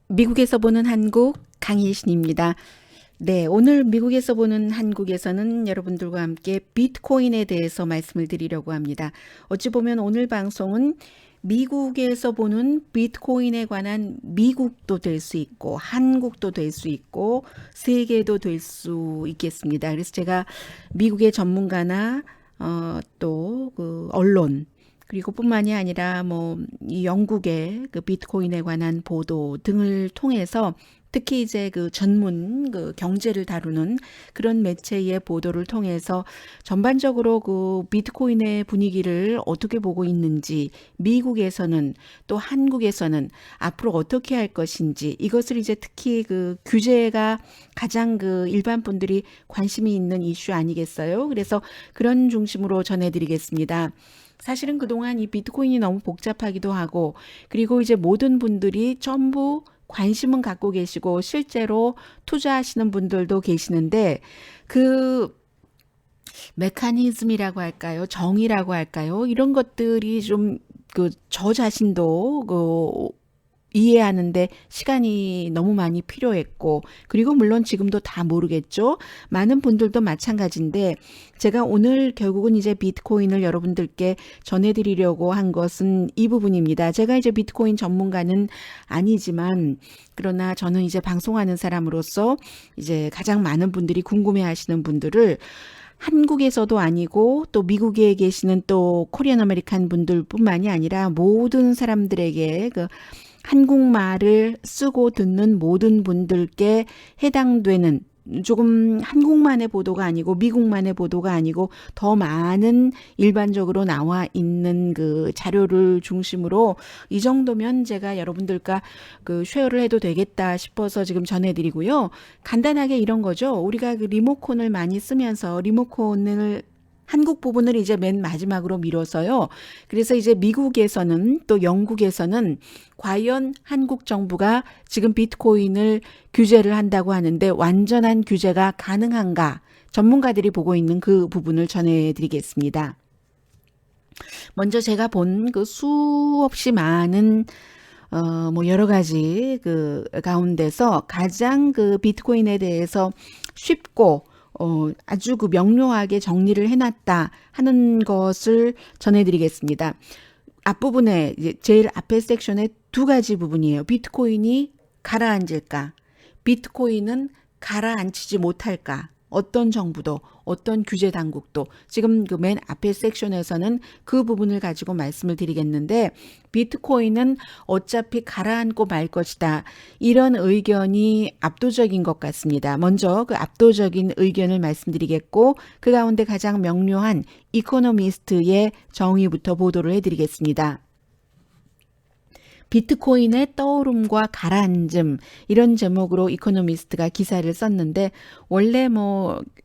미국에서 보는 한국 강희신입니다. 네, 오늘 미국에서 보는 한국에서는 여러분들과 함께 비트코인에 대해서 말씀을 드리려고 합니다. 어찌 보면 오늘 방송은 미국에서 보는 비트코인에 관한 미국도 될 수 있고 한국도 될 수 있고 세계도 될 수 있겠습니다. 그래서 제가 미국의 전문가나 또 그 언론 그리고 뿐만이 아니라 이 영국의 그 비트코인에 관한 보도 등을 통해서 특히 이제 그 전문 그 경제를 다루는 그런 매체의 보도를 통해서 전반적으로 그 비트코인의 분위기를 어떻게 보고 있는지, 미국에서는 또 한국에서는 앞으로 어떻게 할 것인지, 이것을 이제 특히 그 규제가 가장 그 일반 분들이 관심이 있는 이슈 아니겠어요? 그래서 그런 중심으로 전해드리겠습니다. 사실은 그동안 이 비트코인이 너무 복잡하기도 하고, 그리고 이제 모든 분들이 전부 관심은 갖고 계시고 실제로 투자하시는 분들도 계시는데, 그 메커니즘이라고 할까요? 정의라고 할까요? 이런 것들이 좀 그 저 자신도 이해하는데 시간이 너무 많이 필요했고, 그리고 물론 지금도 다 모르겠죠. 많은 분들도 마찬가지인데, 제가 오늘 결국은 이제 비트코인을 여러분들께 전해드리려고 한 것은 이 부분입니다. 제가 이제 비트코인 전문가는 아니지만, 그러나 저는 이제 방송하는 사람으로서 이제 가장 많은 분들이 궁금해하시는 분들을 한국에서도 아니고 또 미국에 계시는 또 코리안 아메리칸 분들뿐만이 아니라 모든 사람들에게 그 한국말을 쓰고 듣는 모든 분들께 해당되는, 조금 한국만의 보도가 아니고 미국만의 보도가 아니고 더 많은 일반적으로 나와 있는 그 자료를 중심으로 이 정도면 제가 여러분들과 그 쉐어를 해도 되겠다 싶어서 지금 전해드리고요. 간단하게 이런 거죠. 우리가 그 리모컨을 많이 쓰면서 리모컨을 한국 부분을 이제 맨 마지막으로 밀어서요. 그래서 이제 미국에서는 또 영국에서는 과연 한국 정부가 지금 비트코인을 규제를 한다고 하는데 완전한 규제가 가능한가? 전문가들이 보고 있는 그 부분을 전해드리겠습니다. 먼저 제가 본 그 수없이 많은 여러 가지 그 가운데서 가장 그 비트코인에 대해서 쉽고 아주 그 명료하게 정리를 해놨다 하는 것을 전해드리겠습니다. 앞부분에 이제 제일 앞에 섹션에 두 가지 부분이에요. 비트코인이 가라앉을까? 비트코인은 가라앉히지 못할까? 어떤 정부도 어떤 규제 당국도 지금 그 맨 앞에 섹션에서는 그 부분을 가지고 말씀을 드리겠는데, 비트코인은 어차피 가라앉고 말 것이다, 이런 의견이 압도적인 것 같습니다. 먼저 그 압도적인 의견을 말씀드리겠고, 그 가운데 가장 명료한 이코노미스트의 정의부터 보도를 해드리겠습니다. 비트코인의 떠오름과 가라앉음, 이런 제목으로 이코노미스트가 기사를 썼는데, 원래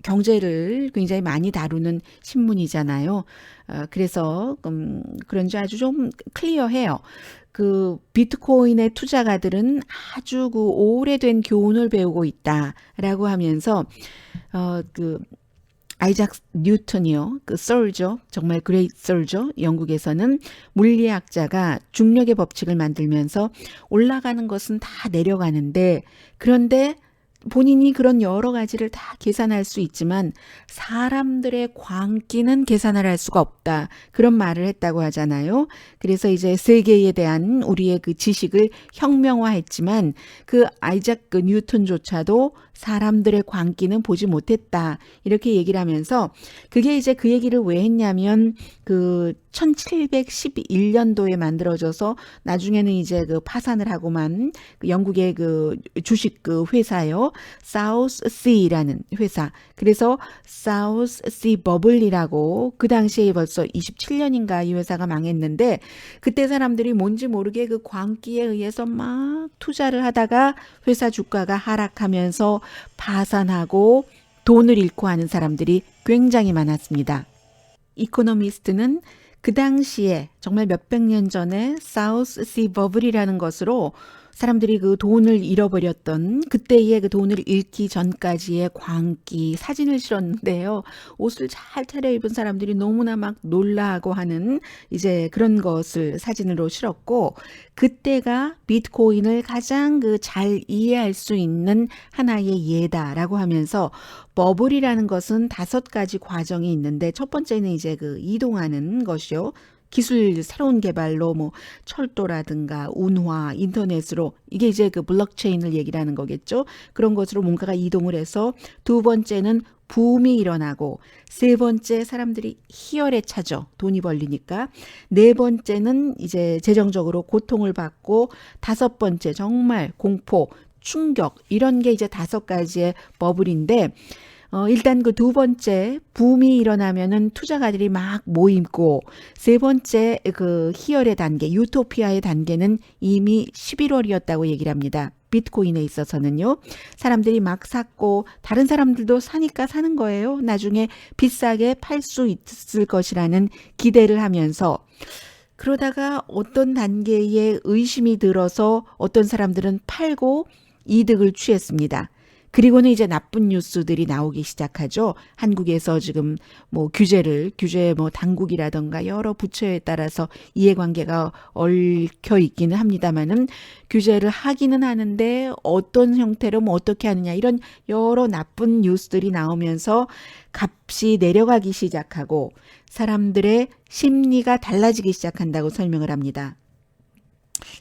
경제를 굉장히 많이 다루는 신문이잖아요. 그래서 그런지 아주 좀 클리어해요. 그 비트코인의 투자가들은 아주 그 오래된 교훈을 배우고 있다라고 하면서 그 아이작 뉴턴이요. 그 썰죠. 정말 그레이트 썰죠. 영국에서는 물리학자가 중력의 법칙을 만들면서 올라가는 것은 다 내려가는데, 그런데 본인이 그런 여러 가지를 다 계산할 수 있지만 사람들의 광기는 계산을 할 수가 없다, 그런 말을 했다고 하잖아요. 그래서 이제 세계에 대한 우리의 그 지식을 혁명화했지만 그 아이작 그 뉴턴조차도 사람들의 광기는 보지 못했다, 이렇게 얘기를 하면서, 그게 이제 그 얘기를 왜 했냐면 그 1711년도에 만들어져서 나중에는 이제 그 파산을 하고만 그 영국의 그 주식 그 회사요, 사우스 C라는 회사. 그래서 사우스 C 버블이라고, 그 당시에 벌써 27년인가 이 회사가 망했는데, 그때 사람들이 뭔지 모르게 그 광기에 의해서 막 투자를 하다가 회사 주가가 하락하면서 파산하고 돈을 잃고 하는 사람들이 굉장히 많았습니다. 이코노미스트는 그 당시에 정말 몇백 년 전에 사우스 시 버블이라는 것으로 사람들이 그 돈을 잃어버렸던 그때의 그 돈을 잃기 전까지의 광기 사진을 실었는데요. 옷을 잘 차려입은 사람들이 너무나 막 놀라고 하는 이제 그런 것을 사진으로 실었고, 그때가 비트코인을 가장 그 잘 이해할 수 있는 하나의 예다라고 하면서, 버블이라는 것은 5가지 과정이 있는데 첫 번째는 이제 그 이동하는 것이요. 기술 새로운 개발로 뭐 철도라든가 운화, 인터넷으로, 이게 이제 그 블록체인을 얘기를 하는 거겠죠. 그런 것으로 뭔가가 이동을 해서, 두 번째는 붐이 일어나고, 세 번째 사람들이 희열에 차죠. 돈이 벌리니까. 네 번째는 이제 재정적으로 고통을 받고, 다섯 번째 정말 공포, 충격, 이런 게 이제 5가지의 버블인데, 일단 그 두 번째 붐이 일어나면은 투자가들이 막 모이고, 세 번째 그 희열의 단계, 유토피아의 단계는 이미 11월이었다고 얘기를 합니다. 비트코인에 있어서는요. 사람들이 막 샀고, 다른 사람들도 사니까 사는 거예요. 나중에 비싸게 팔 수 있을 것이라는 기대를 하면서, 그러다가 어떤 단계에 의심이 들어서 어떤 사람들은 팔고 이득을 취했습니다. 그리고는 이제 나쁜 뉴스들이 나오기 시작하죠. 한국에서 지금 뭐 규제 뭐 당국이라던가 여러 부처에 따라서 이해관계가 얽혀 있기는 합니다만은, 규제를 하기는 하는데 어떤 형태로 뭐 어떻게 하느냐, 이런 여러 나쁜 뉴스들이 나오면서 값이 내려가기 시작하고 사람들의 심리가 달라지기 시작한다고 설명을 합니다.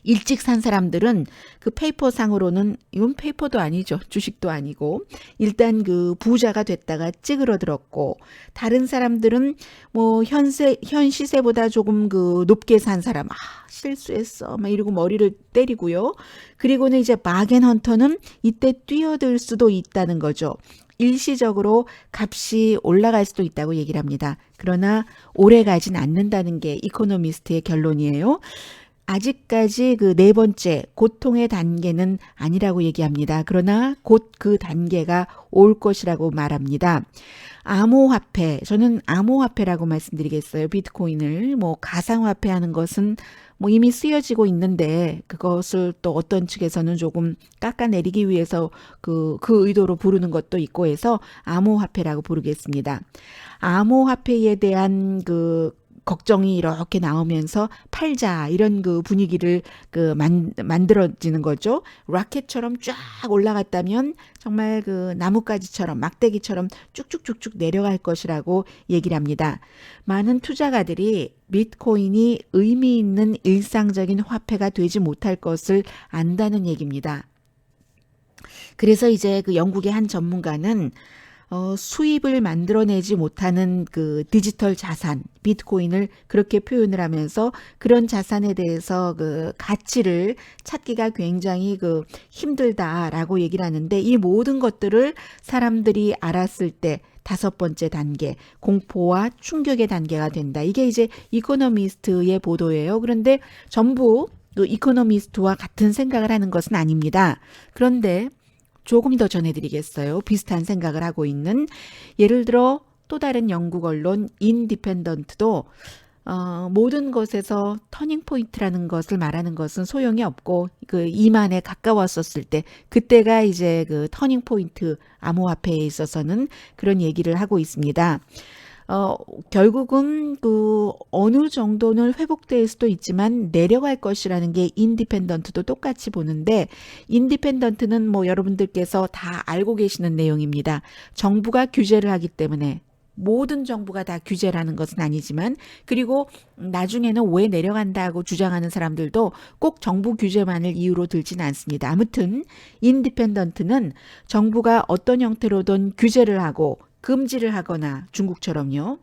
일찍 산 사람들은 그 페이퍼상으로는, 이건 페이퍼도 아니죠. 주식도 아니고, 일단 그 부자가 됐다가 찌그러들었고, 다른 사람들은 뭐 현 시세보다 조금 그 높게 산 사람, 실수했어 막 이러고 머리를 때리고요. 그리고는 이제 마겐헌터는 이때 뛰어들 수도 있다는 거죠. 일시적으로 값이 올라갈 수도 있다고 얘기를 합니다. 그러나 오래 가진 않는다는 게 이코노미스트의 결론이에요. 아직까지 그 네 번째 고통의 단계는 아니라고 얘기합니다. 그러나 곧 그 단계가 올 것이라고 말합니다. 암호화폐, 저는 암호화폐라고 말씀드리겠어요. 비트코인을 뭐 가상화폐 하는 것은 뭐 이미 쓰여지고 있는데, 그것을 또 어떤 측에서는 조금 깎아내리기 위해서 그 의도로 부르는 것도 있고 해서 암호화폐라고 부르겠습니다. 암호화폐에 대한 그 걱정이 이렇게 나오면서 팔자, 이런 그 분위기를 만들어지는 거죠. 라켓처럼 쫙 올라갔다면 정말 그 나뭇가지처럼, 막대기처럼 쭉쭉쭉쭉 내려갈 것이라고 얘기를 합니다. 많은 투자가들이 비트코인이 의미 있는 일상적인 화폐가 되지 못할 것을 안다는 얘기입니다. 그래서 이제 그 영국의 한 전문가는 수입을 만들어내지 못하는 그 디지털 자산, 비트코인을 그렇게 표현을 하면서, 그런 자산에 대해서 그 가치를 찾기가 굉장히 그 힘들다라고 얘기를 하는데, 이 모든 것들을 사람들이 알았을 때 5번째 단계, 공포와 충격의 단계가 된다. 이게 이제 이코노미스트의 보도예요. 그런데 전부 그 이코노미스트와 같은 생각을 하는 것은 아닙니다. 그런데 조금 더 전해드리겠어요. 비슷한 생각을 하고 있는, 예를 들어 또 다른 영국 언론 인디펜던트도 모든 것에서 터닝 포인트라는 것을 말하는 것은 소용이 없고, 그 2만에 가까웠었을 때, 그때가 이제 그 터닝 포인트, 암호화폐에 있어서는 그런 얘기를 하고 있습니다. 결국은 그 어느 정도는 회복될 수도 있지만 내려갈 것이라는 게 인디펜던트도 똑같이 보는데, 인디펜던트는 뭐 여러분들께서 다 알고 계시는 내용입니다. 정부가 규제를 하기 때문에, 모든 정부가 다 규제라는 것은 아니지만, 그리고 나중에는 왜 내려간다고 주장하는 사람들도 꼭 정부 규제만을 이유로 들지는 않습니다. 아무튼 인디펜던트는 정부가 어떤 형태로든 규제를 하고 금지를 하거나, 중국처럼요,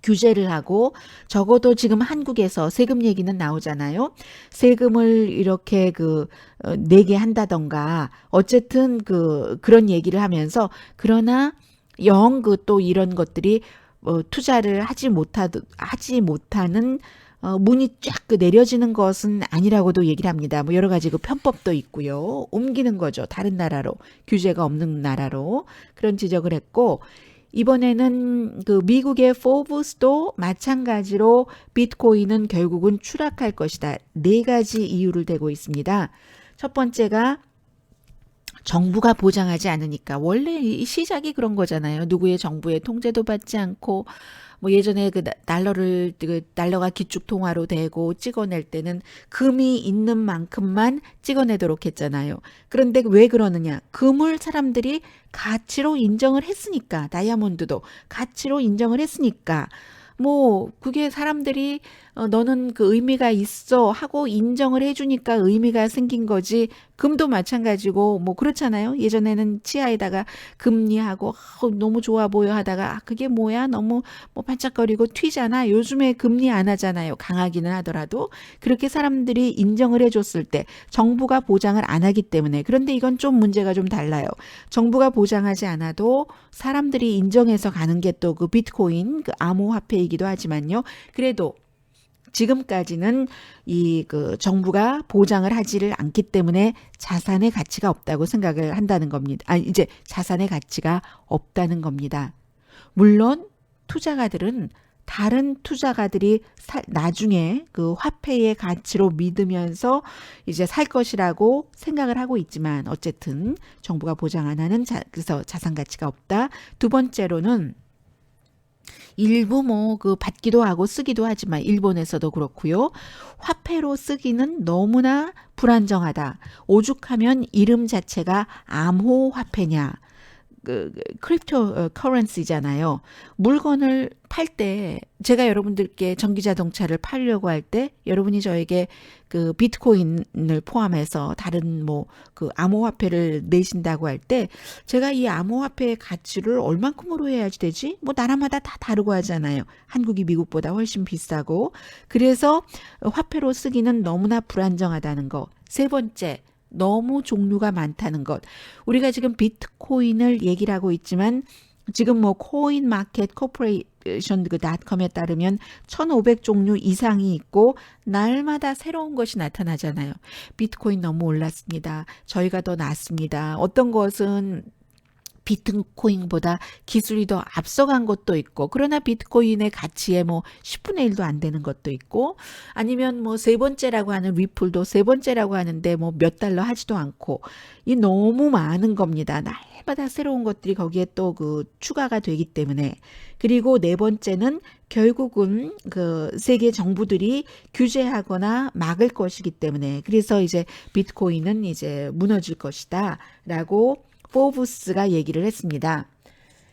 규제를 하고, 적어도 지금 한국에서 세금 얘기는 나오잖아요. 세금을 이렇게 내게 한다던가, 어쨌든 그런 얘기를 하면서, 그러나 영 또 이런 것들이 투자를 하지 못하는 문이 쫙 내려지는 것은 아니라고도 얘기를 합니다. 뭐 여러 가지 편법도 있고요. 옮기는 거죠. 다른 나라로, 규제가 없는 나라로. 그런 지적을 했고, 이번에는 그 미국의 포브스도 마찬가지로 비트코인은 결국은 추락할 것이다. 네 가지 이유를 대고 있습니다. 첫 번째가 정부가 보장하지 않으니까. 원래 이 시작이 그런 거잖아요. 누구의 정부의 통제도 받지 않고, 뭐 예전에 그 달러가 기축 통화로 되고 찍어낼 때는 금이 있는 만큼만 찍어내도록 했잖아요. 그런데 왜 그러느냐? 금을 사람들이 가치로 인정을 했으니까, 다이아몬드도 가치로 인정을 했으니까, 뭐 그게 사람들이 너는 그 의미가 있어 하고 인정을 해주니까 의미가 생긴 거지. 금도 마찬가지고 뭐 그렇잖아요. 예전에는 치아에다가 금리하고 너무 좋아 보여 하다가 그게 뭐야 너무 뭐 반짝거리고 튀잖아. 요즘에 금리 안 하잖아요. 강하기는 하더라도 그렇게 사람들이 인정을 해줬을 때 정부가 보장을 안 하기 때문에. 그런데 이건 좀 문제가 좀 달라요. 정부가 보장하지 않아도 사람들이 인정해서 가는 게 또 그 비트코인 그 암호화폐이기도 하지만요. 그래도 지금까지는 이 그 정부가 보장을 하지를 않기 때문에 자산의 가치가 없다고 생각을 한다는 겁니다. 아, 이제 자산의 가치가 없다는 겁니다. 물론 투자가들은 다른 투자가들이 나중에 그 화폐의 가치로 믿으면서 이제 살 것이라고 생각을 하고 있지만 어쨌든 정부가 보장 안 하는 그래서 자산 가치가 없다. 두 번째로는 일부 뭐 그 받기도 하고 쓰기도 하지만 일본에서도 그렇고요. 화폐로 쓰기는 너무나 불안정하다. 오죽하면 이름 자체가 암호화폐냐. 크립토 커런시잖아요. 물건을 팔 때 제가 여러분들께 전기 자동차를 팔려고 할 때 여러분이 저에게 그 비트코인을 포함해서 다른 뭐 그 암호화폐를 내신다고 할 때 제가 이 암호화폐의 가치를 얼만큼으로 해야지 되지? 뭐 나라마다 다 다르고 하잖아요. 한국이 미국보다 훨씬 비싸고 그래서 화폐로 쓰기는 너무나 불안정하다는 거. 세 번째 너무 종류가 많다는 것. 우리가 지금 비트코인을 얘기를 하고 있지만 지금 뭐 코인 마켓 코퍼레이션 그 닷컴에 따르면 1,500종류 이상이 있고 날마다 새로운 것이 나타나잖아요. 비트코인 너무 올랐습니다. 저희가 더 낫습니다. 어떤 것은 비트코인보다 기술이 더 앞서간 것도 있고 그러나 비트코인의 가치에 뭐 10분의 1도 안 되는 것도 있고 아니면 뭐 세 번째라고 하는 리플도 세 번째라고 하는데 뭐 몇 달러 하지도 않고 이 너무 많은 겁니다. 날마다 새로운 것들이 거기에 또 그 추가가 되기 때문에 그리고 네 번째는 결국은 그 세계 정부들이 규제하거나 막을 것이기 때문에 그래서 이제 비트코인은 이제 무너질 것이다라고 포브스가 얘기를 했습니다.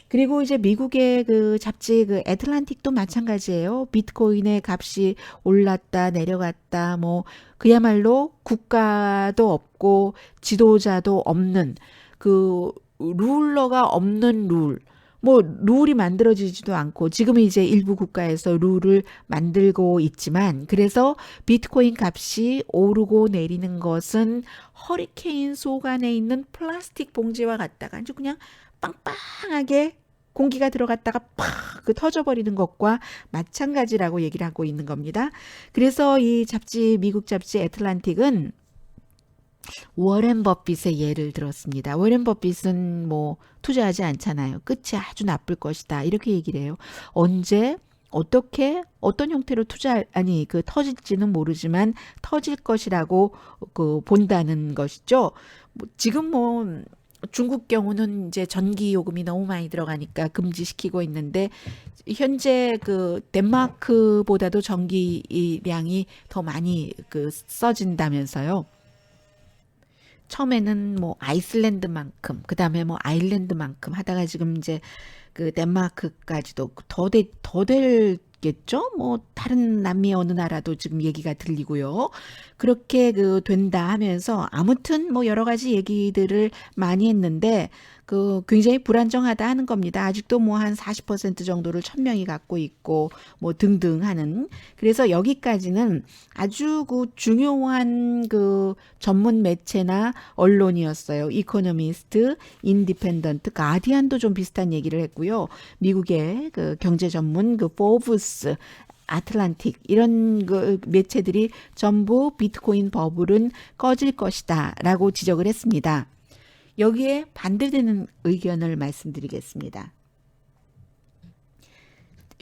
그리고 이제 미국의 그 잡지 그 애틀란틱도 마찬가지예요. 비트코인의 값이 올랐다 내려갔다 뭐 그야말로 국가도 없고 지도자도 없는 그 룰러가 없는 룰. 뭐 룰이 만들어지지도 않고 지금 이제 일부 국가에서 룰을 만들고 있지만 그래서 비트코인 값이 오르고 내리는 것은 허리케인 속안에 있는 플라스틱 봉지와 같다가 아주 그냥 빵빵하게 공기가 들어갔다가 팍 그 터져버리는 것과 마찬가지라고 얘기를 하고 있는 겁니다. 그래서 이 잡지 미국 잡지 애틀란틱은 워렌 버핏의 예를 들었습니다. 워렌 버핏은 뭐 투자하지 않잖아요. 끝이 아주 나쁠 것이다. 이렇게 얘기를 해요. 언제 어떻게 어떤 형태로 그 터질지는 모르지만 터질 것이라고 그 본다는 것이죠. 뭐 지금 뭐 중국 경우는 이제 전기 요금이 너무 많이 들어가니까 금지시키고 있는데 현재 그 덴마크보다도 전기량이 더 많이 그 써진다면서요. 처음에는 뭐 아이슬란드만큼, 그 다음에 뭐 아일랜드만큼 하다가 지금 이제 그 덴마크까지도 더 될겠죠? 뭐 다른 남미 어느 나라도 지금 얘기가 들리고요. 그렇게 그 된다 하면서 아무튼 뭐 여러 가지 얘기들을 많이 했는데 그 굉장히 불안정하다 하는 겁니다. 아직도 뭐 한 40% 정도를 1,000명이 갖고 있고 뭐 등등 하는. 그래서 여기까지는 아주 그 중요한 그 전문 매체나 언론이었어요. 이코노미스트, 인디펜던트, 가디안도 좀 비슷한 얘기를 했고요. 미국의 그 경제 전문 그 포브스 아틀란틱 이런 그 매체들이 전부 비트코인 버블은 꺼질 것이다라고 지적을 했습니다. 여기에 반대되는 의견을 말씀드리겠습니다.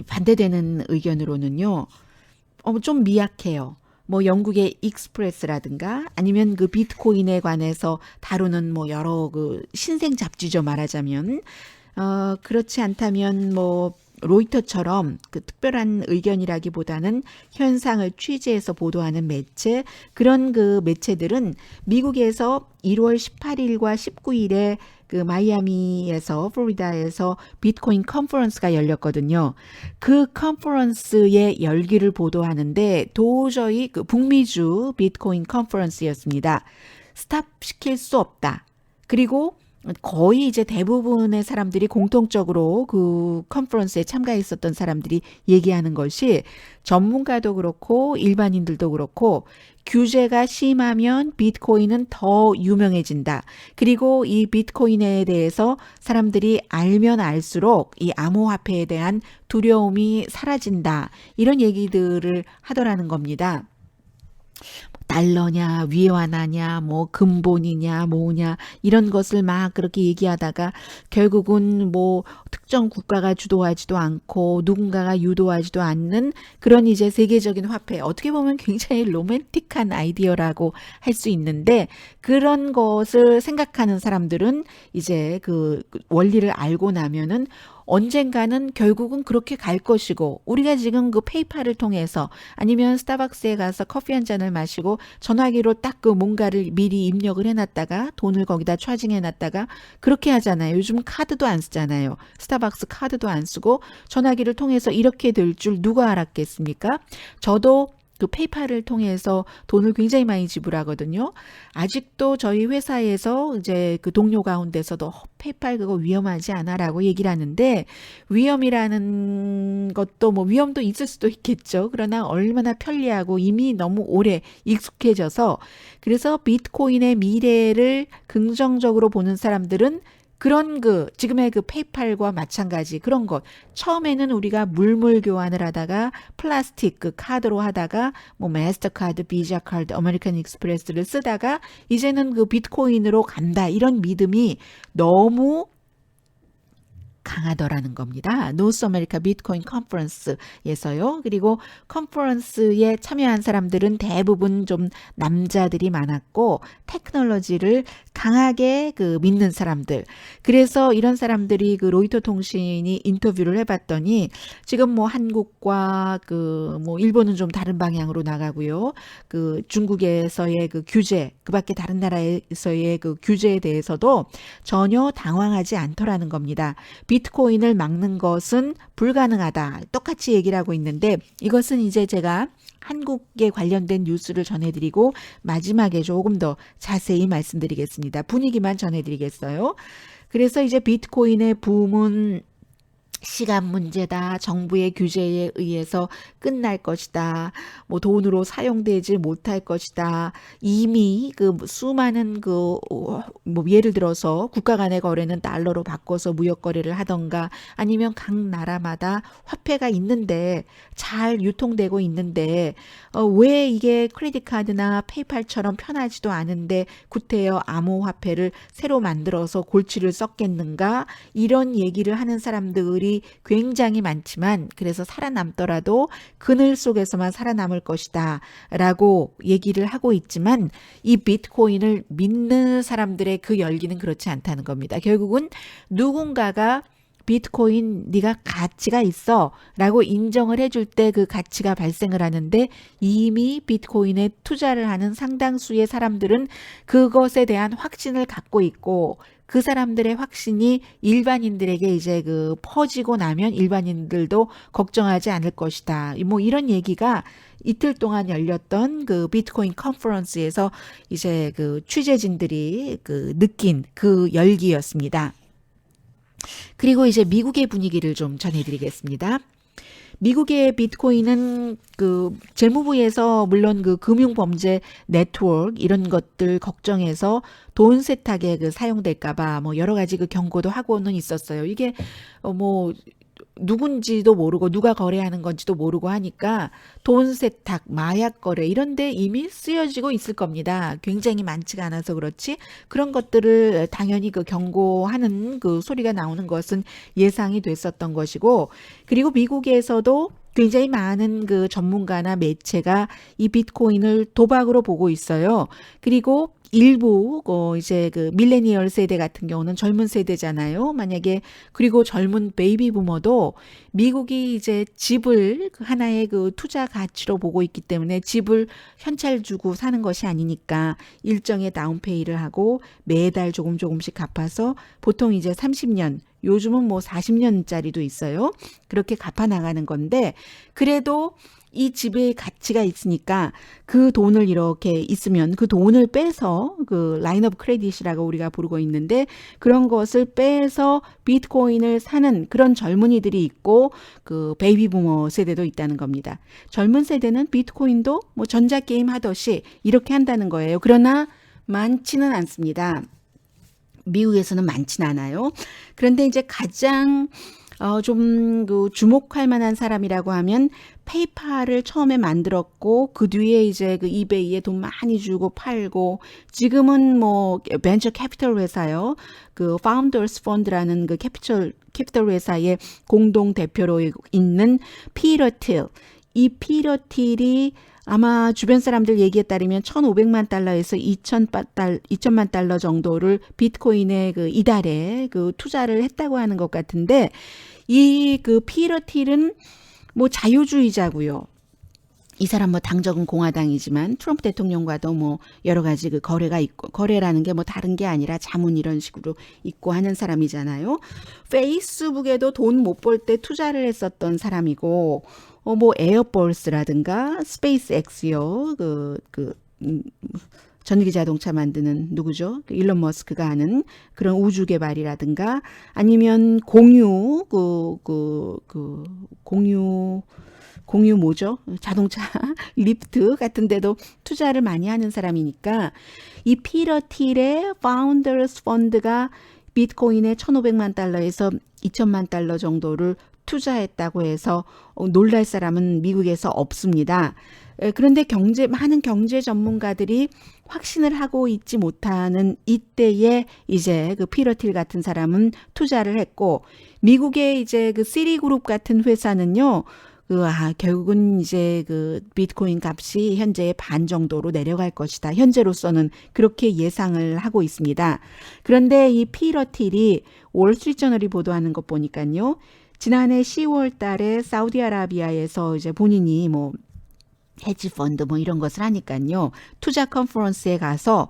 반대되는 의견으로는요. 좀 미약해요. 뭐 영국의 익스프레스라든가 아니면 그 비트코인에 관해서 다루는 뭐 여러 그 신생 잡지죠, 말하자면. 그렇지 않다면 뭐 로이터처럼 그 특별한 의견이라기보다는 현상을 취재해서 보도하는 매체, 그런 그 매체들은 미국에서 1월 18일과 19일에 그 마이애미에서 플로리다에서 비트코인 컨퍼런스가 열렸거든요. 그 컨퍼런스의 열기를 보도하는데 도저히 그 북미주 비트코인 컨퍼런스였습니다. 스탑시킬 수 없다. 그리고 거의 이제 대부분의 사람들이 공통적으로 그 컨퍼런스에 참가했었던 사람들이 얘기하는 것이, 전문가도 그렇고 일반인들도 그렇고, 규제가 심하면 비트코인은 더 유명해진다. 그리고 이 비트코인에 대해서 사람들이 알면 알수록 이 암호화폐에 대한 두려움이 사라진다. 이런 얘기들을 하더라는 겁니다. 달러냐, 위안화냐, 뭐 근본이냐, 뭐냐, 이런 것을 막 그렇게 얘기하다가 결국은 뭐 특정 국가가 주도하지도 않고 누군가가 유도하지도 않는 그런 이제 세계적인 화폐, 어떻게 보면 굉장히 로맨틱한 아이디어라고 할 수 있는데, 그런 것을 생각하는 사람들은 이제 그 원리를 알고 나면은 언젠가는 결국은 그렇게 갈 것이고, 우리가 지금 그 페이팔을 통해서 아니면 스타벅스에 가서 커피 한 잔을 마시고 전화기로 딱 그 뭔가를 미리 입력을 해놨다가 돈을 거기다 차징해놨다가 그렇게 하잖아요. 요즘 카드도 안 쓰잖아요. 스타벅스 카드도 안 쓰고 전화기를 통해서 이렇게 될 줄 누가 알았겠습니까? 저도 그 페이팔을 통해서 돈을 굉장히 많이 지불하거든요. 아직도 저희 회사에서 이제 그 동료 가운데서도 페이팔 그거 위험하지 않아라고 얘기를 하는데, 위험이라는 것도 뭐 위험도 있을 수도 있겠죠. 그러나 얼마나 편리하고 이미 너무 오래 익숙해져서, 그래서 비트코인의 미래를 긍정적으로 보는 사람들은 그런 그 지금의 그 페이팔과 마찬가지 그런 것, 처음에는 우리가 물물 교환을 하다가 플라스틱 그 카드로 하다가 뭐 마스터카드, 비자 카드, 아메리칸 익스프레스를 쓰다가 이제는 그 비트코인으로 간다, 이런 믿음이 너무 강하더라는 겁니다. 노스 아메리카 비트코인 컨퍼런스에서요. 그리고 컨퍼런스에 참여한 사람들은 대부분 좀 남자들이 많았고, 테크놀로지를 강하게 그 믿는 사람들. 그래서 이런 사람들이 그 로이터 통신이 인터뷰를 해봤더니, 지금 뭐 한국과 그 뭐 일본은 좀 다른 방향으로 나가고요. 그 중국에서의 그 규제, 그 밖에 다른 나라에서의 그 규제에 대해서도 전혀 당황하지 않더라는 겁니다. 비트코인을 막는 것은 불가능하다. 똑같이 얘기를 하고 있는데, 이것은 이제 제가 한국에 관련된 뉴스를 전해드리고 마지막에 조금 더 자세히 말씀드리겠습니다. 분위기만 전해드리겠어요. 그래서 이제 비트코인의 붐은 시간 문제다. 정부의 규제에 의해서 끝날 것이다. 뭐 돈으로 사용되지 못할 것이다. 이미 그 수많은 그 뭐 예를 들어서 국가 간의 거래는 달러로 바꿔서 무역 거래를 하던가, 아니면 각 나라마다 화폐가 있는데 잘 유통되고 있는데 왜 이게 크레딧 카드나 페이팔처럼 편하지도 않은데 구태여 암호화폐를 새로 만들어서 골치를 썩겠는가, 이런 얘기를 하는 사람들이 굉장히 많지만, 그래서 살아남더라도 그늘 속에서만 살아남을 것이다 라고 얘기를 하고 있지만, 이 비트코인을 믿는 사람들의 그 열기는 그렇지 않다는 겁니다. 결국은 누군가가 비트코인 네가 가치가 있어 라고 인정을 해줄 때 그 가치가 발생을 하는데, 이미 비트코인에 투자를 하는 상당수의 사람들은 그것에 대한 확신을 갖고 있고, 그 사람들의 확신이 일반인들에게 이제 그 퍼지고 나면 일반인들도 걱정하지 않을 것이다. 뭐 이런 얘기가 이틀 동안 열렸던 그 비트코인 컨퍼런스에서 이제 그 취재진들이 그 느낀 그 열기였습니다. 그리고 이제 미국의 분위기를 좀 전해드리겠습니다. 미국의 비트코인은 그 재무부에서 물론 그 금융범죄 네트워크 이런 것들 걱정해서 돈 세탁에 그 사용될까봐 뭐 여러 가지 그 경고도 하고는 있었어요. 이게 뭐 누군지도 모르고 누가 거래하는 건지도 모르고 하니까 돈 세탁, 마약 거래 이런 데 이미 쓰여지고 있을 겁니다. 굉장히 많지가 않아서 그렇지 그런 것들을 당연히 그 경고하는 그 소리가 나오는 것은 예상이 됐었던 것이고 그리고 미국에서도 굉장히 많은 그 전문가나 매체가 이 비트코인을 도박으로 보고 있어요. 그리고 일부 이제 그 밀레니얼 세대 같은 경우는 젊은 세대잖아요. 만약에 그리고 젊은 베이비 부머도 미국이 이제 집을 하나의 그 투자 가치로 보고 있기 때문에 집을 현찰 주고 사는 것이 아니니까 일정의 다운페이를 하고 매달 조금씩 갚아서 보통 이제 30년 요즘은 뭐 40년짜리도 있어요. 그렇게 갚아 나가는 건데 그래도 이 집의 가치가 있으니까 그 돈을 이렇게 있으면 그 돈을 빼서 그 라인 오브 크레딧이라고 우리가 부르고 있는데 그런 것을 빼서 비트코인을 사는 그런 젊은이들이 있고 그 베이비 부머 세대도 있다는 겁니다. 젊은 세대는 비트코인도 뭐 전자게임 하듯이 이렇게 한다는 거예요. 그러나 많지는 않습니다. 미국에서는 많지는 않아요. 그런데 이제 가장 좀 그 주목할 만한 사람이라고 하면 페이팔을 처음에 만들었고 그 뒤에 이제 그 이베이에 돈 많이 주고 팔고 지금은 뭐 벤처 캐피털 회사요. 그 파운더스 펀드라는 그 캐피털 회사의 공동 대표로 있는 피터 틸. 이 피터 틸이 아마 주변 사람들 얘기에 따르면 1,500만 달러에서 2천만 달러 정도를 비트코인에 그 이달에 그 투자를 했다고 하는 것 같은데 이 그 피터 틸은 뭐 자유주의자고요. 이 사람 뭐 당적은 공화당이지만 트럼프 대통령과도 뭐 여러 가지 그 거래가 있고 거래라는 게 뭐 다른 게 아니라 자문 이런 식으로 있고 하는 사람이잖아요. 페이스북에도 돈 못 벌 때 투자를 했었던 사람이고 뭐 에어버스라든가 스페이스X요. 전기 자동차 만드는 누구죠? 일론 머스크가 하는 그런 우주 개발이라든가 아니면 공유 뭐죠? 자동차 리프트 같은 데도 투자를 많이 하는 사람이니까 이 피터 틸의 파운더스 펀드가 비트코인에 1,500만 달러에서 2천만 달러 정도를 투자했다고 해서 놀랄 사람은 미국에서 없습니다. 그런데 많은 경제 전문가들이 확신을 하고 있지 못하는 이때에 이제 그 피터 틸 같은 사람은 투자를 했고 미국의 이제 그 시리그룹 같은 회사는요. 결국은 이제 그 비트코인 값이 현재의 반 정도로 내려갈 것이다. 현재로서는 그렇게 예상을 하고 있습니다. 그런데 이 피터 틸이 월스트리트저널이 보도하는 것 보니까요. 지난해 10월 달에 사우디아라비아에서 이제 본인이 뭐 헤지펀드 뭐 이런 것을 하니까요. 투자 컨퍼런스에 가서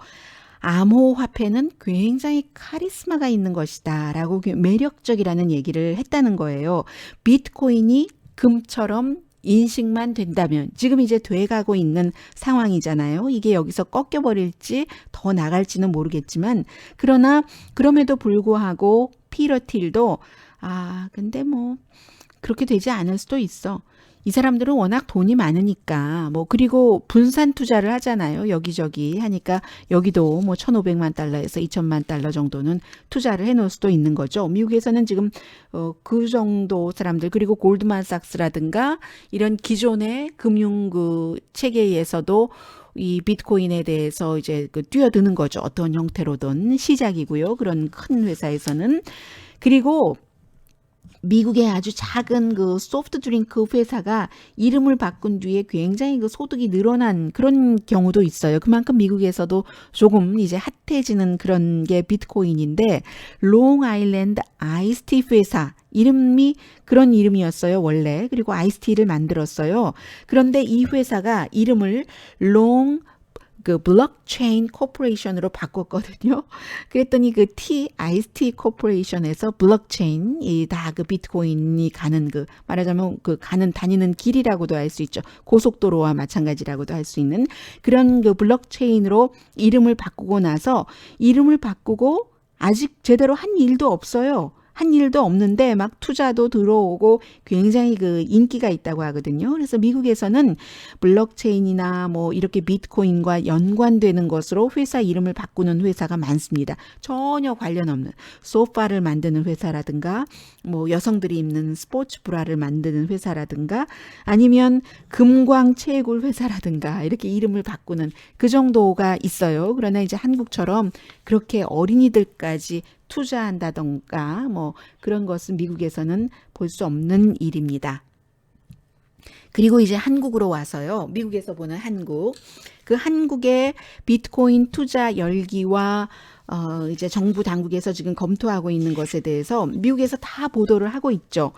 암호화폐는 굉장히 카리스마가 있는 것이다 라고 매력적이라는 얘기를 했다는 거예요. 비트코인이 금처럼 인식만 된다면 지금 이제 돼가고 있는 상황이잖아요. 이게 여기서 꺾여버릴지 더 나갈지는 모르겠지만 그러나 그럼에도 불구하고 피터 틸도 근데 뭐 그렇게 되지 않을 수도 있어. 이 사람들은 워낙 돈이 많으니까 뭐 그리고 분산 투자를 하잖아요. 여기저기 하니까 여기도 뭐 1,500만 달러에서 2천만 달러 정도는 투자를 해놓을 수도 있는 거죠. 미국에서는 지금 그 정도 사람들 그리고 골드만삭스라든가 이런 기존의 금융 그 체계에서도 이 비트코인에 대해서 이제 그 뛰어드는 거죠. 어떤 형태로든 시작이고요. 그런 큰 회사에서는 그리고 미국의 아주 작은 그 소프트 드링크 회사가 이름을 바꾼 뒤에 굉장히 그 소득이 늘어난 그런 경우도 있어요. 그만큼 미국에서도 조금 이제 핫해지는 그런 게 비트코인인데 롱 아일랜드 아이스티 회사 이름이 그런 이름이었어요, 원래. 그리고 아이스티를 만들었어요. 그런데 이 회사가 이름을 그 블록체인 코퍼레이션으로 바꿨거든요. 그랬더니 그 아이스티 코퍼레이션에서 블록체인이 다 그 비트코인이 가는 말하자면 다니는 길이라고도 할 수 있죠. 고속도로와 마찬가지라고도 할 수 있는 그런 그 블록체인으로 이름을 바꾸고 나서 이름을 바꾸고 아직 제대로 한 일도 없어요. 한 일도 없는데 막 투자도 들어오고 굉장히 그 인기가 있다고 하거든요. 그래서 미국에서는 블록체인이나 뭐 이렇게 비트코인과 연관되는 것으로 회사 이름을 바꾸는 회사가 많습니다. 전혀 관련 없는 소파를 만드는 회사라든가 뭐 여성들이 입는 스포츠 브라를 만드는 회사라든가 아니면 금광 채굴 회사라든가 이렇게 이름을 바꾸는 그 정도가 있어요. 그러나 이제 한국처럼 그렇게 어린이들까지 투자한다던가 뭐 그런 것은 미국에서는 볼 수 없는 일입니다. 그리고 이제 한국으로 와서요. 미국에서 보는 한국. 그 한국의 비트코인 투자 열기와 이제 정부 당국에서 지금 검토하고 있는 것에 대해서 미국에서 다 보도를 하고 있죠.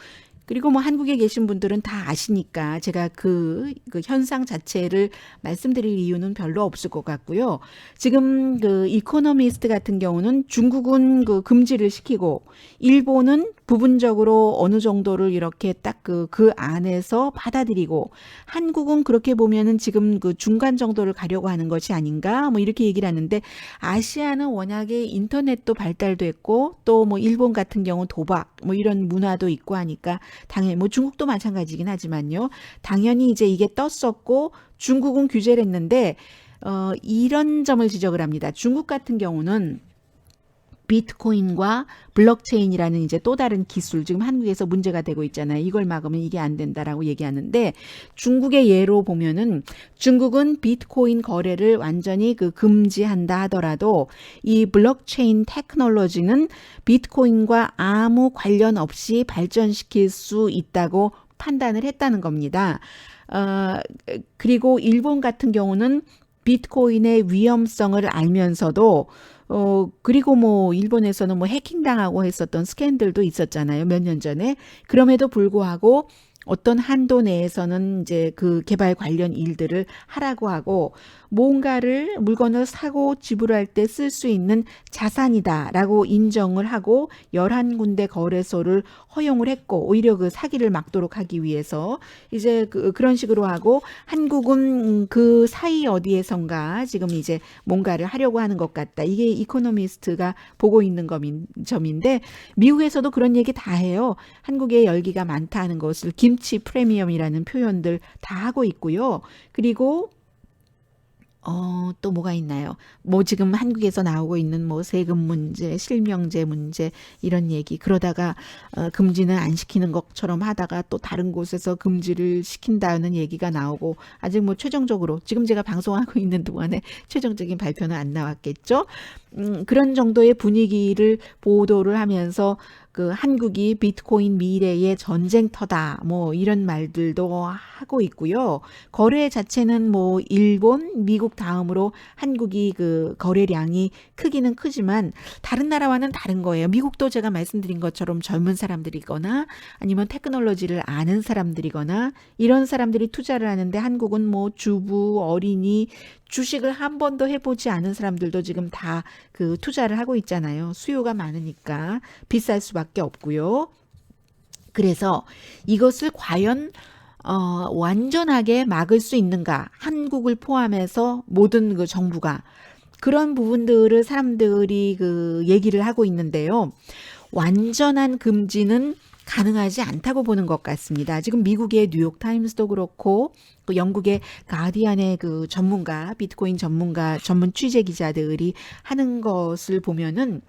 그리고 뭐 한국에 계신 분들은 다 아시니까 제가 그 현상 자체를 말씀드릴 이유는 별로 없을 것 같고요. 지금 그 이코노미스트 같은 경우는 중국은 그 금지를 시키고 일본은 부분적으로 어느 정도를 이렇게 딱 그 안에서 받아들이고 한국은 그렇게 보면은 지금 그 중간 정도를 가려고 하는 것이 아닌가 뭐 이렇게 얘기를 하는데 아시아는 워낙에 인터넷도 발달됐고 또 뭐 일본 같은 경우 도박 뭐 이런 문화도 있고 하니까 당연히 뭐 중국도 마찬가지긴 하지만요. 당연히 이제 이게 떴었고 중국은 규제를 했는데 이런 점을 지적을 합니다. 중국 같은 경우는 비트코인과 블록체인이라는 이제 또 다른 기술 지금 한국에서 문제가 되고 있잖아요. 이걸 막으면 이게 안 된다라고 얘기하는데 중국의 예로 보면은 중국은 비트코인 거래를 완전히 그 금지한다 하더라도 이 블록체인 테크놀로지는 비트코인과 아무 관련 없이 발전시킬 수 있다고 판단을 했다는 겁니다. 그리고 일본 같은 경우는 비트코인의 위험성을 알면서도 그리고 뭐 일본에서는 뭐 해킹당하고 했었던 스캔들도 있었잖아요. 몇 년 전에. 그럼에도 불구하고 어떤 한도 내에서는 이제 그 개발 관련 일들을 하라고 하고 뭔가를 물건을 사고 지불할 때 쓸 수 있는 자산이다라고 인정을 하고 11군데 거래소를 허용을 했고 오히려 그 사기를 막도록 하기 위해서 이제 그런 식으로 하고 한국은 그 사이 어디에선가 지금 이제 뭔가를 하려고 하는 것 같다. 이게 이코노미스트가 보고 있는 점인데 미국에서도 그런 얘기 다 해요. 한국에 열기가 많다는 것을 김치 프리미엄이라는 표현들 다 하고 있고요. 그리고 또 뭐가 있나요? 뭐 지금 한국에서 나오고 있는 뭐 세금 문제, 실명제 문제 이런 얘기 그러다가 금지는 안 시키는 것처럼 하다가 또 다른 곳에서 금지를 시킨다는 얘기가 나오고 아직 뭐 최종적으로 지금 제가 방송하고 있는 동안에 최종적인 발표는 안 나왔겠죠? 그런 정도의 분위기를 보도를 하면서 그 한국이 비트코인 미래의 전쟁터다 뭐 이런 말들도 하고 있고요. 거래 자체는 뭐 일본, 미국 다음으로 한국이 그 거래량이 크기는 크지만 다른 나라와는 다른 거예요. 미국도 제가 말씀드린 것처럼 젊은 사람들이거나 아니면 테크놀로지를 아는 사람들이거나 이런 사람들이 투자를 하는데 한국은 뭐 주부, 어린이 주식을 한 번도 해보지 않은 사람들도 지금 다 그 투자를 하고 있잖아요. 수요가 많으니까 비쌀 수밖에 없고요. 그래서 이것을 과연 완전하게 막을 수 있는가? 한국을 포함해서 모든 그 정부가 그런 부분들을 사람들이 그 얘기를 하고 있는데요. 완전한 금지는 가능하지 않다고 보는 것 같습니다. 지금 미국의 뉴욕 타임스도 그렇고 그 영국의 가디언의 그 전문가, 비트코인 전문가, 전문 취재 기자들이 하는 것을 보면은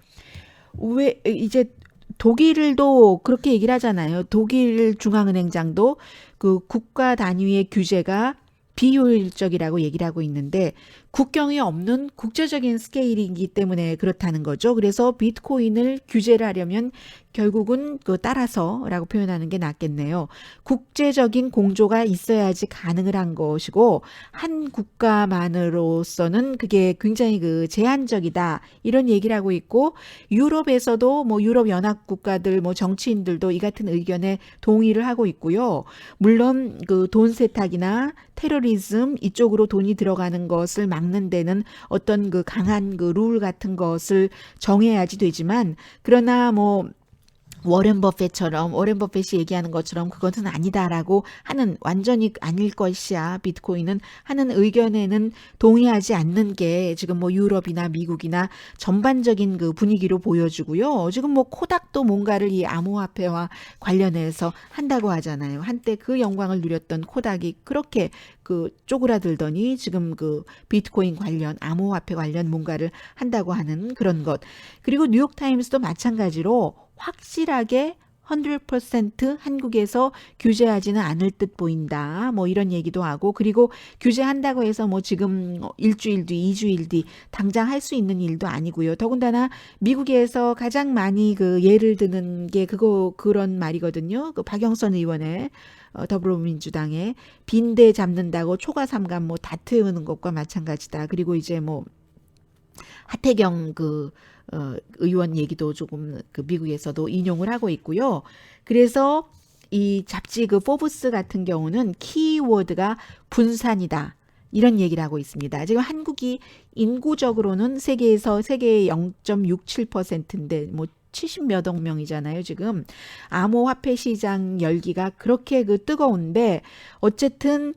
왜 이제 독일도 그렇게 얘기를 하잖아요. 독일 중앙은행장도 그 국가 단위의 규제가 비효율적이라고 얘기를 하고 있는데 국경이 없는 국제적인 스케일이기 때문에 그렇다는 거죠. 그래서 비트코인을 규제를 하려면 결국은 그 따라서라고 표현하는 게 낫겠네요. 국제적인 공조가 있어야지 가능을 한 것이고 한 국가만으로서는 그게 굉장히 그 제한적이다 이런 얘기를 하고 있고 유럽에서도 뭐 유럽 연합 국가들 뭐 정치인들도 이 같은 의견에 동의를 하고 있고요. 물론 그 돈 세탁이나 테러리즘 이쪽으로 돈이 들어가는 것을 막는 데는 어떤 그 강한 그 룰 같은 것을 정해야지 되지만 그러나 뭐 워렌 버핏이 얘기하는 것처럼 그것은 아니다라고 하는, 완전히 아닐 것이야 비트코인은 하는 의견에는 동의하지 않는 게 지금 뭐 유럽이나 미국이나 전반적인 그 분위기로 보여주고요. 지금 뭐 코닥도 뭔가를 이 암호화폐와 관련해서 한다고 하잖아요. 한때 그 영광을 누렸던 코닥이 그렇게 그 쪼그라들더니 지금 그 비트코인 관련, 암호화폐 관련 뭔가를 한다고 하는 그런 것. 그리고 뉴욕타임스도 마찬가지로 확실하게 100% 한국에서 규제하지는 않을 듯 보인다. 뭐 이런 얘기도 하고, 그리고 규제한다고 해서 뭐 지금 일주일 뒤, 2주일 뒤 당장 할 수 있는 일도 아니고요. 더군다나 미국에서 가장 많이 그 예를 드는 게 그런 말이거든요. 그 박영선 의원의 더불어민주당의 빈대 잡는다고 초과 삼감 뭐 다투는 것과 마찬가지다. 그리고 이제 뭐 하태경 의원 얘기도 조금 그 미국에서도 인용을 하고 있고요. 그래서 이 잡지 그 포브스 같은 경우는 키워드가 분산이다. 이런 얘기를 하고 있습니다. 지금 한국이 인구적으로는 세계의 0.67%인데 뭐 70몇 억 명이잖아요, 지금. 암호화폐 시장 열기가 그렇게 그 뜨거운데 어쨌든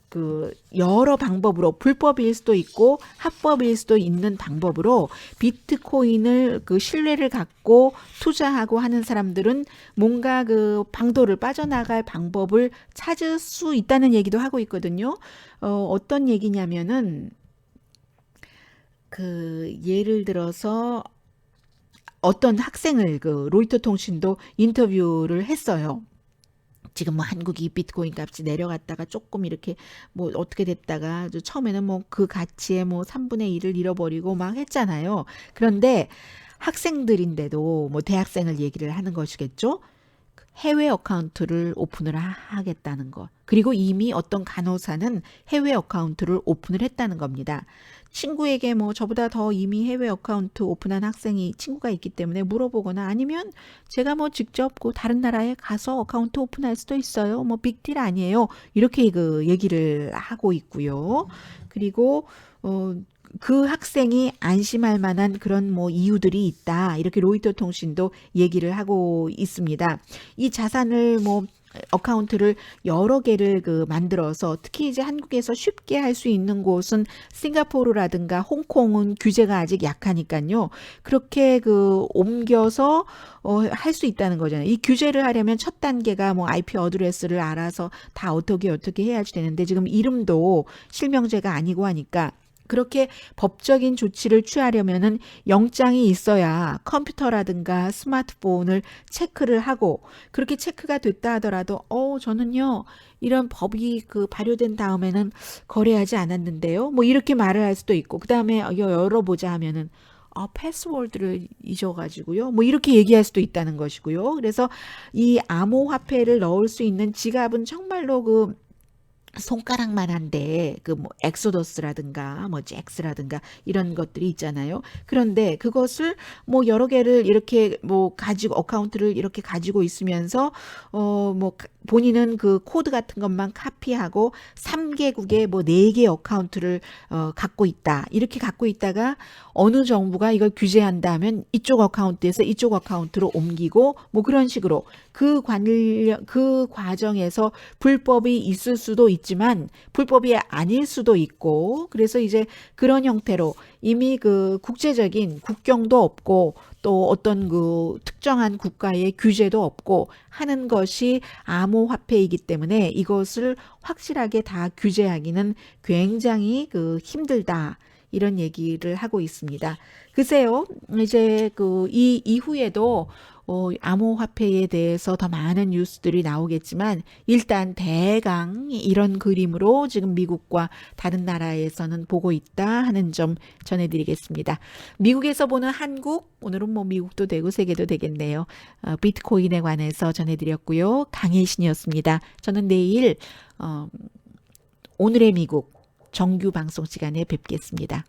그 여러 방법으로, 불법일 수도 있고 합법일 수도 있는 방법으로 비트코인을 그 신뢰를 갖고 투자하고 하는 사람들은 뭔가 그 방도를 빠져나갈 방법을 찾을 수 있다는 얘기도 하고 있거든요. 어떤 얘기냐면은 그 예를 들어서 어떤 학생을 그 로이터 통신도 인터뷰를 했어요. 지금 뭐 한국이 비트코인 값이 내려갔다가 조금 이렇게 뭐 어떻게 됐다가 처음에는 뭐 그 가치의 뭐 3분의 1을 잃어버리고 막 했잖아요. 그런데 학생들인데도 뭐 대학생을 얘기를 하는 것이겠죠. 해외 어카운트를 오픈을 하겠다는 것. 그리고 이미 어떤 간호사는 해외 어카운트를 오픈을 했다는 겁니다. 친구에게 뭐 저보다 더 이미 해외 어카운트 오픈한 친구가 있기 때문에 물어보거나, 아니면 제가 뭐 직접 그 다른 나라에 가서 어카운트 오픈할 수도 있어요. 뭐 빅딜 아니에요. 이렇게 그 얘기를 하고 있고요. 그리고 그 학생이 안심할 만한 그런 뭐 이유들이 있다. 이렇게 로이터 통신도 얘기를 하고 있습니다. 이 자산을 뭐 어카운트를 여러 개를 그 만들어서, 특히 이제 한국에서 쉽게 할 수 있는 곳은 싱가포르라든가 홍콩은 규제가 아직 약하니까요. 그렇게 그 옮겨서 할 수 있다는 거잖아요. 이 규제를 하려면 첫 단계가 뭐 IP 어드레스를 알아서 다 어떻게 해야지 되는데, 지금 이름도 실명제가 아니고 하니까 그렇게 법적인 조치를 취하려면은 영장이 있어야 컴퓨터라든가 스마트폰을 체크를 하고, 그렇게 체크가 됐다 하더라도 저는요 이런 법이 그 발효된 다음에는 거래하지 않았는데요, 뭐 이렇게 말을 할 수도 있고, 그 다음에 열어보자 하면은 패스워드를 잊어가지고요, 뭐 이렇게 얘기할 수도 있다는 것이고요. 그래서 이 암호화폐를 넣을 수 있는 지갑은 정말로 그 손가락만 한데, 그 뭐 엑소더스라든가 뭐 잭스라든가 이런 것들이 있잖아요. 그런데 그것을 뭐 여러 개를 이렇게 뭐 가지고, 어카운트를 이렇게 가지고 있으면서 뭐 본인은 그 코드 같은 것만 카피하고 3개국에 뭐 4개 어카운트를 갖고 있다. 이렇게 갖고 있다가 어느 정부가 이걸 규제한다 하면 이쪽 어카운트에서 이쪽 어카운트로 옮기고, 뭐 그런 식으로 그 과정에서 불법이 있을 수도 있지만 불법이 아닐 수도 있고, 그래서 이제 그런 형태로 이미 그 국제적인 국경도 없고 또 어떤 그 특정한 국가의 규제도 없고 하는 것이 암호화폐이기 때문에 이것을 확실하게 다 규제하기는 굉장히 그 힘들다. 이런 얘기를 하고 있습니다. 글쎄요, 이제 그 이 이후에도 암호화폐에 대해서 더 많은 뉴스들이 나오겠지만, 일단 대강 이런 그림으로 지금 미국과 다른 나라에서는 보고 있다 하는 점 전해드리겠습니다. 미국에서 보는 한국, 오늘은 뭐 미국도 되고 세계도 되겠네요. 비트코인에 관해서 전해드렸고요. 강혜신이었습니다. 저는 내일 오늘의 미국 정규 방송 시간에 뵙겠습니다.